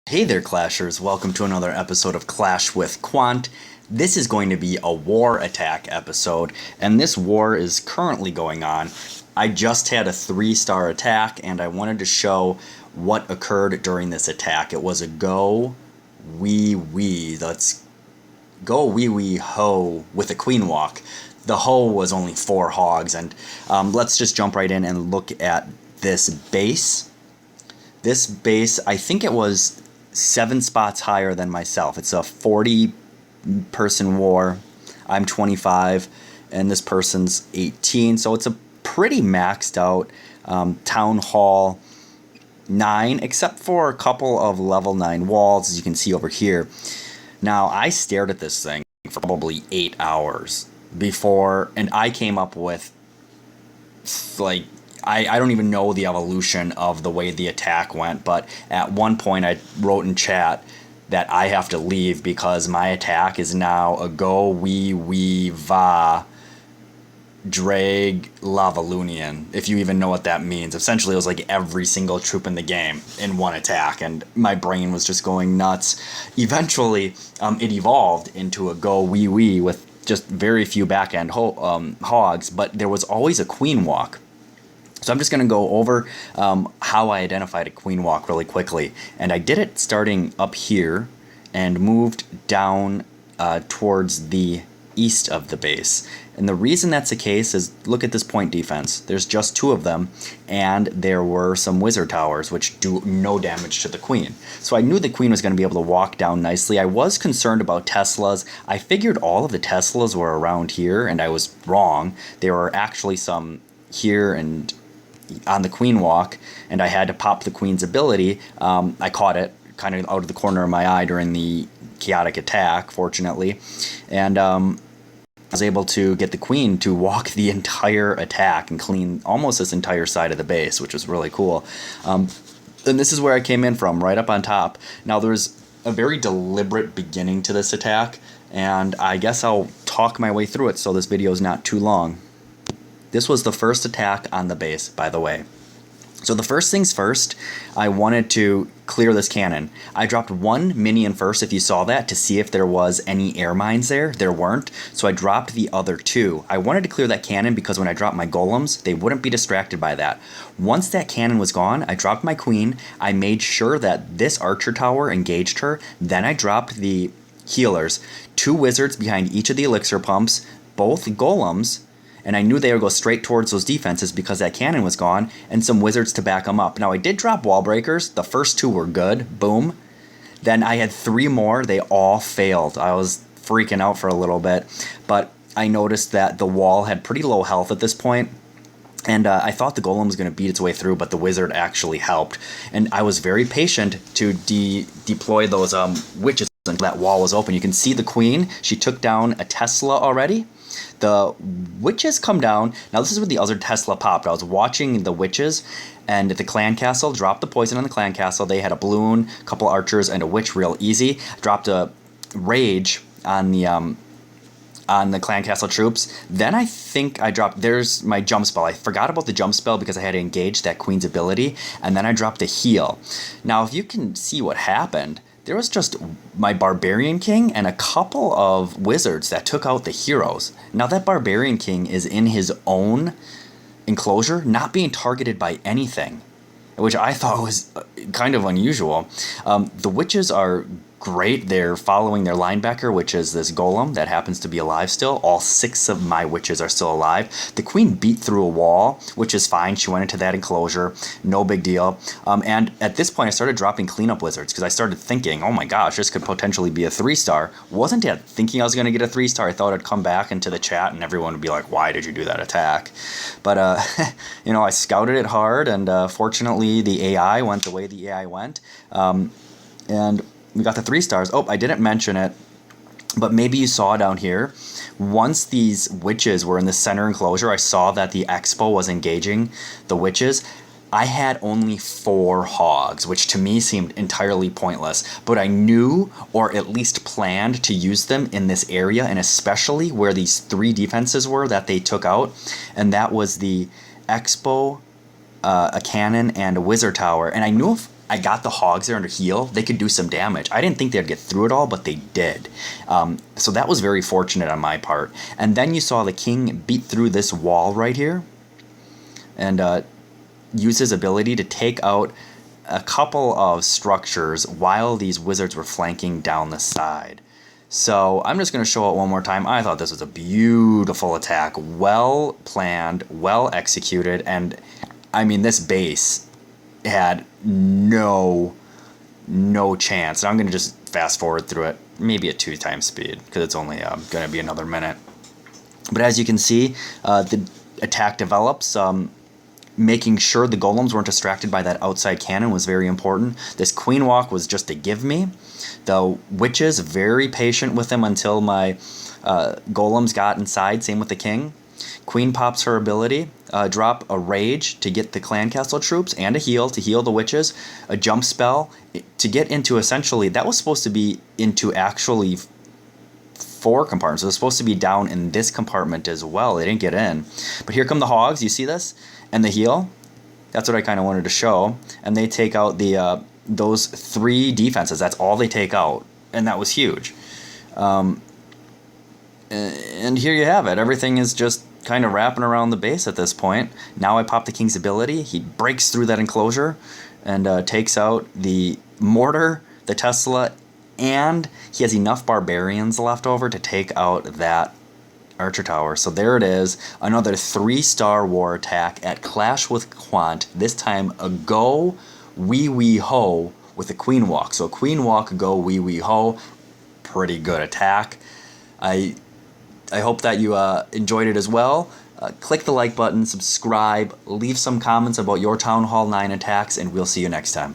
Hey there, Clashers. Welcome to another episode of Clash with Quant. This is going to be a war attack episode, and this war is currently going on. I just had a 3-star attack, and I wanted to show what occurred during this attack. It was a GoWiWiHo with a queen walk. The Ho was only 4 hogs, and let's just jump right in and look at this base. This base, I think it was 7 spots higher than myself. It's a 40-person war. I'm 25, and this person's 18, so it's a pretty maxed out town hall 9, except for a couple of level 9 walls, as you can see over here. Now, I stared at this thing for probably 8 hours before, and I came up with, like, I don't even know the evolution of the way the attack went, but at one point I wrote in chat that I have to leave because my attack is now a GoWiWiVa Drag Lavalunian, if you even know what that means. Essentially, it was like every single troop in the game in one attack, and my brain was just going nuts. Eventually, it evolved into a GoWiWi with just very few back-end hogs, but there was always a queen walk. So I'm just going to go over how I identified a queen walk really quickly. And I did it starting up here and moved down towards the east of the base. And the reason that's the case is, look at this point defense. There's just 2 of them, and there were some wizard towers, which do no damage to the queen. So I knew the queen was going to be able to walk down nicely. I was concerned about Teslas. I figured all of the Teslas were around here, and I was wrong. There were actually some here and on the queen walk, and I had to pop the queen's ability. I caught it kind of out of the corner of my eye during the chaotic attack, fortunately, and I was able to get the queen to walk the entire attack and clean almost this entire side of the base, which was really cool. And this is where I came in from, right up on top. Now, there's a very deliberate beginning to this attack, and I guess I'll talk my way through it so this video is not too long. This was the first attack on the base, by the way. So the first things first, I wanted to clear this cannon. I dropped 1 minion first, if you saw that, to see if there was any air mines there. There weren't, so I dropped the other 2. I wanted to clear that cannon because when I dropped my golems, they wouldn't be distracted by that. Once that cannon was gone, I dropped my queen. I made sure that this archer tower engaged her. Then I dropped the healers, 2 wizards behind each of the elixir pumps, both golems, and I knew they would go straight towards those defenses because that cannon was gone, and some wizards to back them up. Now, I did drop wall breakers. The first 2 were good. Boom. Then I had 3 more. They all failed. I was freaking out for a little bit, but I noticed that the wall had pretty low health at this point, and I thought the golem was going to beat its way through, but the wizard actually helped. And I was very patient to deploy those witches until that wall was open. You can see the queen. She took down a Tesla already. The witches come down. Now, this is where the other Tesla popped. I was watching the witches, and at the clan castle, dropped the poison on the clan castle. They had a balloon, a couple archers, and a witch real easy. Dropped a rage on the clan castle troops. Then I think I dropped, there's my jump spell. I forgot about the jump spell because I had to engage that queen's ability, and then I dropped the heal. Now, if you can see what happened, there was just my Barbarian King and a couple of wizards that took out the heroes. Now, that Barbarian King is in his own enclosure, not being targeted by anything, which I thought was kind of unusual. The witches are great. They're following their linebacker, which is this golem that happens to be alive still. All 6 of my witches are still alive. The queen beat through a wall, which is fine. She went into that enclosure. No big deal. And at this point, I started dropping cleanup wizards because I started thinking, oh my gosh, this could potentially be a 3-star. Wasn't yet thinking I was going to get a 3-star. I thought I'd come back into the chat and everyone would be like, why did you do that attack? But, you know, I scouted it hard, and fortunately the AI went the way the AI went. And we got the 3 stars. Oh, I didn't mention it, but maybe you saw down here. Once these witches were in the center enclosure, I saw that the expo was engaging the witches. I had only 4 hogs, which to me seemed entirely pointless, but I knew, or at least planned, to use them in this area, and especially where these 3 defenses were that they took out, and that was the expo, a cannon, and a wizard tower. And I knew if I got the hogs there under heal, they could do some damage. I didn't think they'd get through it all, but they did. So that was very fortunate on my part. And then you saw the king beat through this wall right here and use his ability to take out a couple of structures while these wizards were flanking down the side. So I'm just going to show it one more time. I thought this was a beautiful attack. Well planned, well executed, and I mean this base had no chance. And I'm going to just fast forward through it, maybe at 2 times speed, because it's only going to be another minute. But as you can see, the attack develops. Making sure the golems weren't distracted by that outside cannon was very important. This queen walk was just a give me. The witches, very patient with him until my golems got inside. Same with the king. Queen pops her ability, drop a rage to get the clan castle troops, and a heal to heal the witches, a jump spell to get into essentially, that was supposed to be into actually 4 compartments. It was supposed to be down in this compartment as well. They didn't get in. But here come the hogs, you see this? And the heal. That's what I kind of wanted to show. And they take out the those 3 defenses. That's all they take out. And that was huge. And here you have it. Everything is just kind of wrapping around the base at this point. Now I pop the king's ability. He breaks through that enclosure and takes out the mortar, the Tesla, and he has enough barbarians left over to take out that archer tower. So there it is, another 3-star war attack at Clash with Quant. This time a GoWiWiHo with a queen walk. So queen walk, GoWiWiHo, pretty good attack. I hope that you enjoyed it as well. Click the like button, subscribe, leave some comments about your Town Hall 9 attacks, and we'll see you next time.